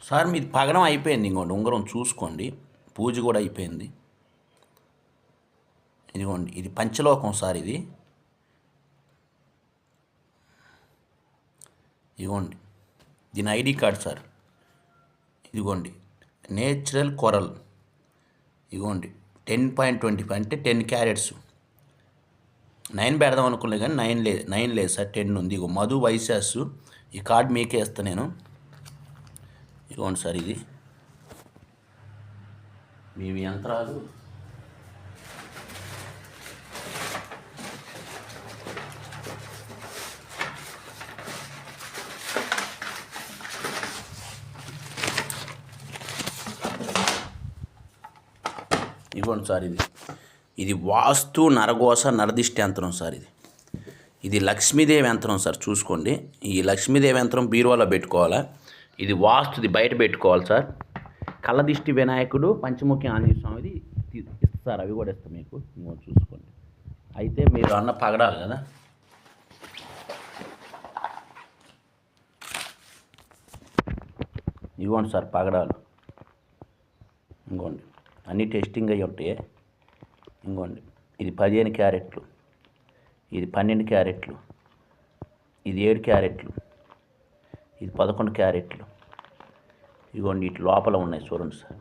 Sir మీది పగడం అయిపోయింది. ఇంకోండి ఉంగరం చూసుకోండి. పూజ కూడా అయిపోయింది. ఇదిగోండి, ఇది పంచలోకం సార్. ఇదిగోండి, దీని ఐడి కార్డ్ సార్. ఇదిగోండి, నేచురల్ కొరల్. ఇదిగోండి 10.25 అంటే 10 క్యారెట్స్. 9 పెడదాం అనుకున్నా కానీ 9 లేదు సార్, 10 ఉంది. ఇగో మధు వైశాస్. ఈ కార్డు మీకే ఇస్తాను నేను. ఇదిగోండి సార్, ఇది మీ యంత్రాలు. ఇదిగోండి సార్, ఇది వాస్తు నరఘోష నరదిష్టి యంత్రం సార్. ఇది లక్ష్మీదేవి యంత్రం సార్. చూసుకోండి, ఈ లక్ష్మీదేవి యంత్రం బీరువాలో పెట్టుకోవాలా. ఇది వాస్తుది బయట పెట్టుకోవాలి సార్. కళ్ళదిష్టి వినాయకుడు, పంచముఖి ఆంజనేయ స్వామిది ఇస్తారు, అవి కూడా ఇస్తాం మీకు. చూసుకోండి. అయితే మీరు అన్న పగడాలి కదా. ఇవ్వండి సార్ పగడాలు. ఇంకోండి, అన్నీ టెస్టింగ్ అయ్యి ఉంటాయి. ఇంకోండి, ఇది 15 క్యారెట్లు, ఇది 12 క్యారెట్లు, ఇది 7 క్యారెట్లు, ఇది 11 క్యారెట్లు. ఇదిగోండి, ఇటు లోపల ఉన్నాయి చూడండి సార్.